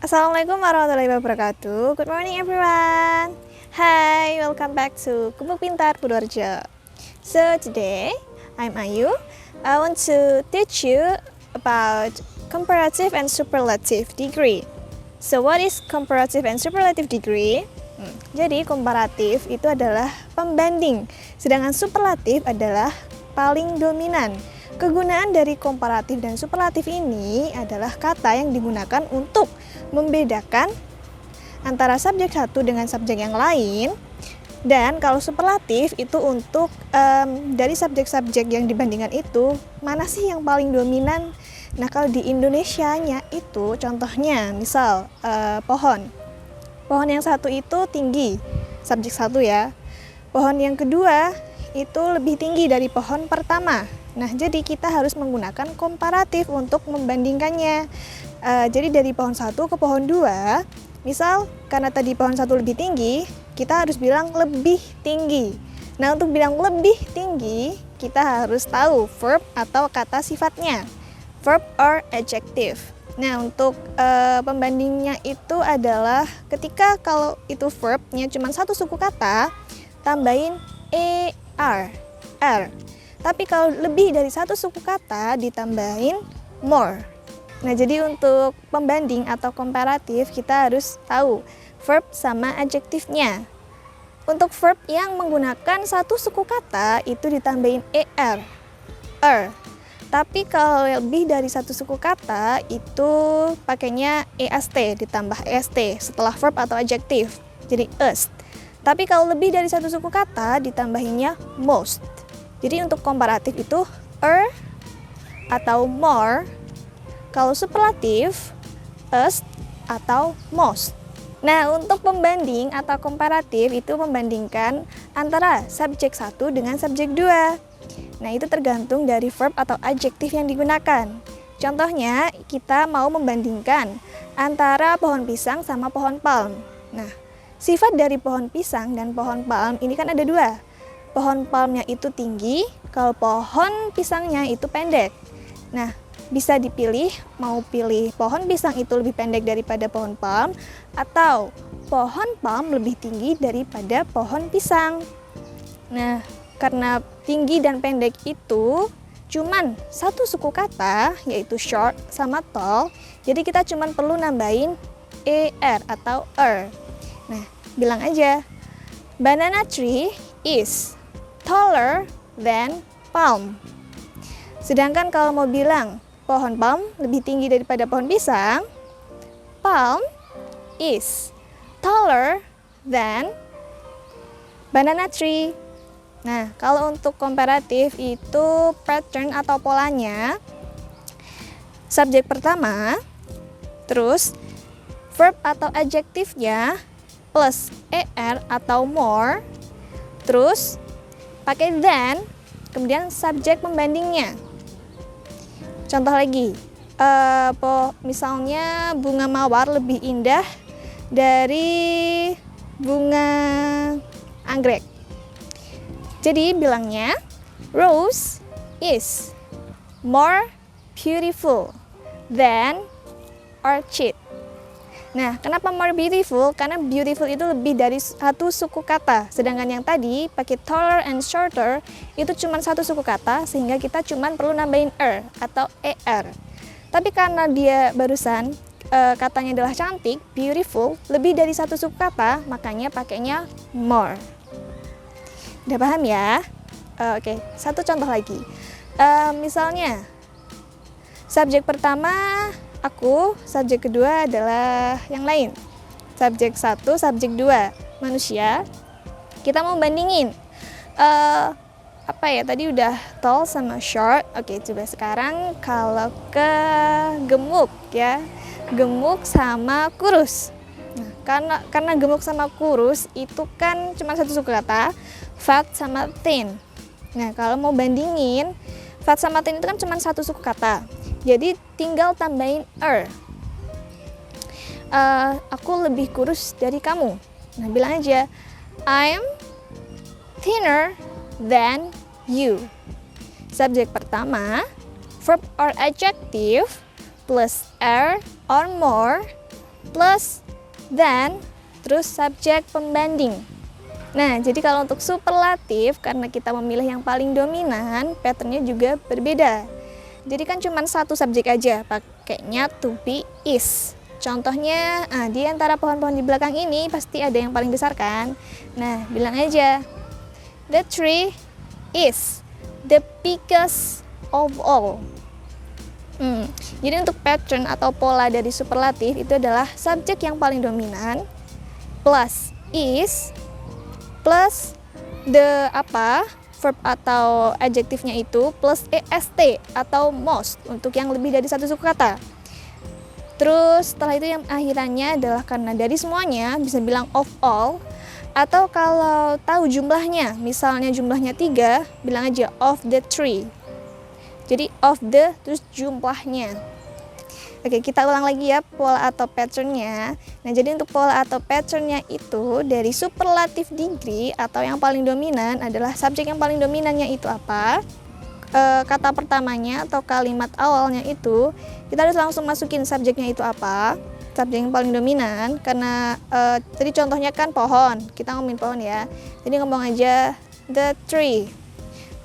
Assalamualaikum warahmatullahi wabarakatuh. Good morning everyone. Hi, welcome back to Kupu Pintar Purworejo. So today, I'm Ayu. I want to teach you about comparative and superlative degree. So what is comparative and superlative degree? Jadi komparatif itu adalah pembanding, sedangkan superlatif adalah paling dominan. Kegunaan dari komparatif dan superlatif ini adalah kata yang digunakan untuk membedakan antara subjek satu dengan subjek yang lain. Dan kalau superlatif itu untuk dari subjek-subjek yang dibandingkan itu, mana sih yang paling dominan? Nah, kalau di Indonesianya itu contohnya misal pohon. Pohon yang satu itu tinggi, subjek satu ya. Pohon yang kedua itu lebih tinggi dari pohon pertama. Nah, jadi kita harus menggunakan komparatif untuk membandingkannya. Jadi dari pohon satu ke pohon dua, misal karena tadi pohon satu lebih tinggi, kita harus bilang lebih tinggi. Nah, untuk bilang lebih tinggi, kita harus tahu verb atau kata sifatnya, verb or adjective. Nah, untuk pembandingnya itu adalah ketika kalau itu verbnya cuma satu suku kata, tambahin er. Tapi kalau lebih dari satu suku kata, ditambahin more. Nah, jadi untuk pembanding atau komparatif, kita harus tahu verb sama adjektifnya. Untuk verb yang menggunakan satu suku kata, itu ditambahin er. Tapi kalau lebih dari satu suku kata, itu pakainya est, ditambah est setelah verb atau adjektif. Jadi est. Tapi kalau lebih dari satu suku kata, ditambahinnya most. Jadi untuk komparatif itu atau more. Kalau superlatif, est atau most. Nah, untuk pembanding atau komparatif itu membandingkan antara subjek satu dengan subjek dua. Nah, itu tergantung dari verb atau adjektif yang digunakan. Contohnya, kita mau membandingkan antara pohon pisang sama pohon palm. Nah, sifat dari pohon pisang dan pohon palm ini kan ada dua. Pohon palmnya itu tinggi, kalau pohon pisangnya itu pendek. Nah, bisa dipilih, mau pilih pohon pisang itu lebih pendek daripada pohon palm, atau pohon palm lebih tinggi daripada pohon pisang. Nah, karena tinggi dan pendek itu cuman satu suku kata, yaitu short sama tall, jadi kita cuman perlu nambahin er atau Nah, bilang aja, banana tree is taller than palm. Sedangkan kalau mau bilang pohon palm lebih tinggi daripada pohon pisang, palm is taller than banana tree. Nah, kalau untuk komparatif itu pattern atau polanya, subjek pertama, terus verb atau adjektifnya plus er atau more, terus pakai than, kemudian subjek pembandingnya. Contoh lagi, misalnya bunga mawar lebih indah dari bunga anggrek. Jadi bilangnya, rose is more beautiful than orchid. Nah, kenapa more beautiful? Karena beautiful itu lebih dari satu suku kata. Sedangkan yang tadi pakai taller and shorter itu cuma satu suku kata, sehingga kita cuma perlu nambahin atau er. Tapi karena dia barusan katanya adalah cantik, beautiful, lebih dari satu suku kata, makanya pakainya more. Udah paham ya? Oke, satu contoh lagi. Misalnya, subjek pertama aku, subjek kedua adalah yang lain. Subjek satu, subjek dua, manusia. Kita mau bandingin. Tadi udah tall sama short. Oke, coba sekarang kalau ke gemuk ya. Gemuk sama kurus. Nah, karena gemuk sama kurus itu kan cuma satu suku kata, fat sama thin. Nah, kalau mau bandingin, fat sama thin itu kan cuma satu suku kata. Jadi tinggal tambahin aku lebih kurus dari kamu. Nah, bilang aja, I'm thinner than you. Subjek pertama, verb or adjective plus or more, plus than, terus subjek pembanding. Nah, jadi kalau untuk superlatif, karena kita memilih yang paling dominan, patternnya juga berbeda. Jadi kan cuma satu subjek aja, pakainya to be, is. Contohnya, di antara pohon-pohon di belakang ini pasti ada yang paling besar kan? Nah, bilang aja, the tree is the biggest of all. Jadi untuk pattern atau pola dari superlatif itu adalah subjek yang paling dominan, plus is, plus the verb atau adjektifnya itu, plus est atau most untuk yang lebih dari satu suku kata. Terus setelah itu yang akhirannya adalah karena dari semuanya, bisa bilang of all, atau kalau tahu jumlahnya, misalnya jumlahnya 3, bilang aja of the 3. Jadi of the terus jumlahnya. Oke, kita ulang lagi ya pola atau patternnya. Nah, jadi untuk pola atau patternnya itu dari superlative degree atau yang paling dominan adalah subjek yang paling dominannya itu apa? Kata pertamanya atau kalimat awalnya itu kita harus langsung masukin subjeknya itu apa, subjek yang paling dominan. Karena tadi contohnya kan pohon, kita ngomongin pohon ya, jadi ngomong aja the tree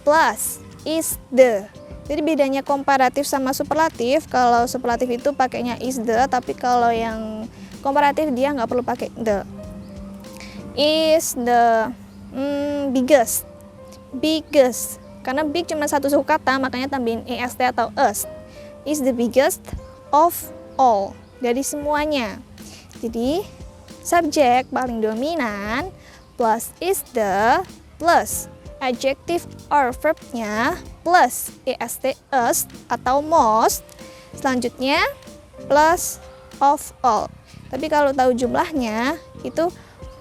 plus is the. Jadi bedanya komparatif sama superlatif, kalau superlatif itu pakainya is the, tapi kalau yang komparatif dia nggak perlu pakai the. Is the biggest, karena big cuma satu suku kata, makanya tambahin est atau est. Is the biggest of all, dari semuanya. Jadi subjek paling dominan plus is the plus adjective or verbnya plus est atau most, selanjutnya plus of all. Tapi kalau tahu jumlahnya itu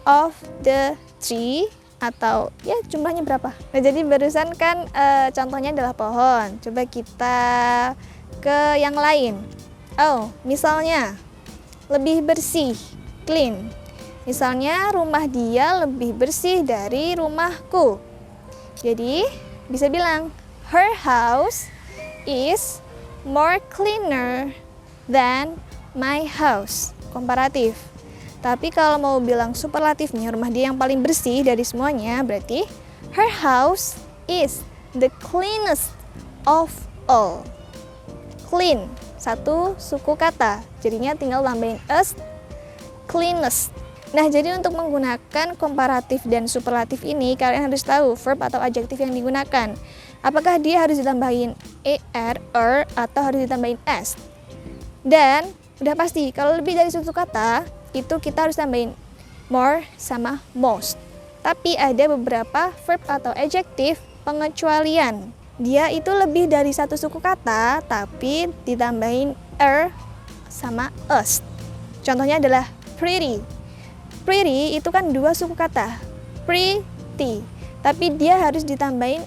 of the 3 atau ya jumlahnya berapa. Nah, jadi barusan kan contohnya adalah pohon. Coba kita ke yang lain. Misalnya lebih bersih, clean. Misalnya rumah dia lebih bersih dari rumahku. Jadi bisa bilang her house is more cleaner than my house. Komparatif. Tapi kalau mau bilang superlatifnya, rumah dia yang paling bersih dari semuanya, berarti her house is the cleanest of all. Clean, satu suku kata, jadinya tinggal tambahin est, cleanest. Nah, jadi untuk menggunakan komparatif dan superlatif ini, kalian harus tahu verb atau adjektif yang digunakan. Apakah dia harus ditambahin er, atau harus ditambahin est. Dan udah pasti, kalau lebih dari satu kata, itu kita harus tambahin more sama most. Tapi ada beberapa verb atau adjektif pengecualian. Dia itu lebih dari satu suku kata, tapi ditambahin sama est. Contohnya adalah pretty. Pretty itu kan dua suku kata, pretty, tapi dia harus ditambahin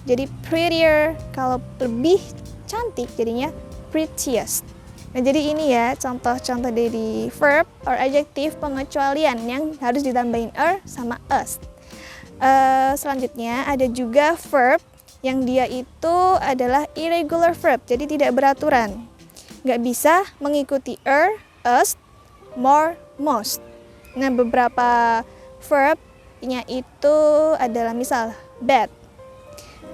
jadi prettier. Kalau lebih cantik jadinya prettiest. Nah, jadi ini ya contoh-contoh dari verb or adjektif pengecualian yang harus ditambahin sama est. Selanjutnya ada juga verb yang dia itu adalah irregular verb, jadi tidak beraturan. Nggak bisa mengikuti est, more, most. Nah, beberapa verbnya itu adalah misal bad.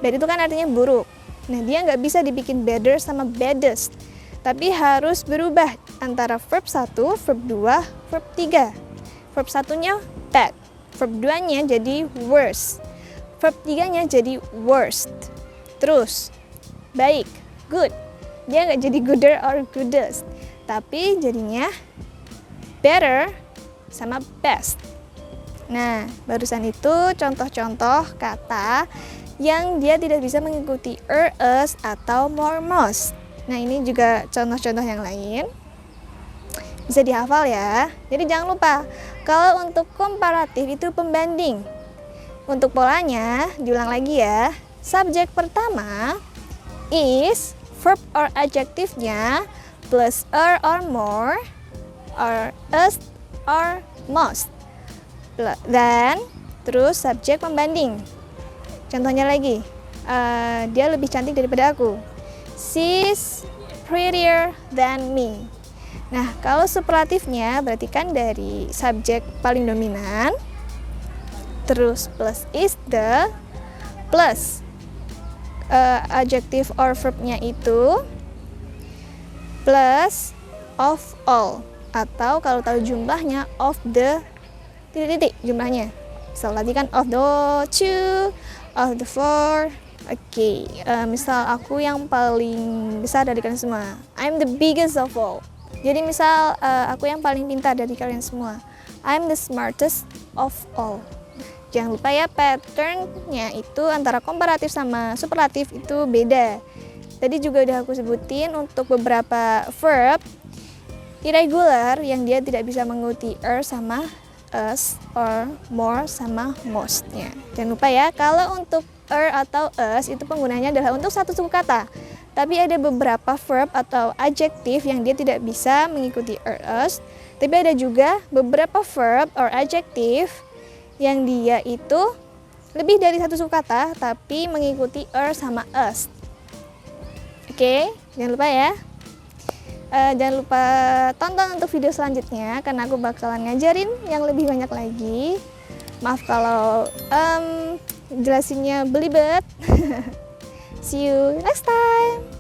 Bad itu kan artinya buruk. Nah, dia nggak bisa dibikin better sama baddest. Tapi harus berubah antara verb 1, verb 2, verb 3. Verb 1-nya bad. Verb 2-nya jadi worse. Verb 3-nya jadi worst. Terus, baik, good. Dia nggak jadi gooder or goodest. Tapi jadinya better sama best. Nah, barusan itu contoh-contoh kata yang dia tidak bisa mengikuti est atau more, most. Nah, ini juga contoh-contoh yang lain. Bisa dihafal ya. Jadi jangan lupa, kalau untuk komparatif itu pembanding. Untuk polanya, diulang lagi ya. Subjek pertama is, verb or adjektifnya plus or more, or est or most. Dan terus subjek pembanding. Contohnya lagi, dia lebih cantik daripada aku. She's prettier than me. Nah, kalau superlatifnya berarti kan dari subjek paling dominan, terus plus is the, plus adjective or verbnya itu, plus of all, atau kalau tahu jumlahnya of the titik-titik jumlahnya. Misal tadi kan of the two, of the four. Oke, misal aku yang paling besar dari kalian semua. I'm the biggest of all. Jadi misal aku yang paling pintar dari kalian semua. I'm the smartest of all. Jangan lupa ya, patternnya itu antara komparatif sama superlatif itu beda. Tadi juga udah aku sebutin untuk beberapa verb irregular yang dia tidak bisa mengikuti sama us or more sama mostnya. Jangan lupa ya, kalau untuk atau us itu penggunanya adalah untuk satu suku kata. Tapi ada beberapa verb atau adjektif yang dia tidak bisa mengikuti us. Tapi ada juga beberapa verb or adjektif yang dia itu lebih dari satu suku kata tapi mengikuti sama us. Oke, jangan lupa ya. Jangan lupa tonton untuk video selanjutnya karena aku bakalan ngajarin yang lebih banyak lagi. Maaf kalau jelasinnya belibet. See you next time.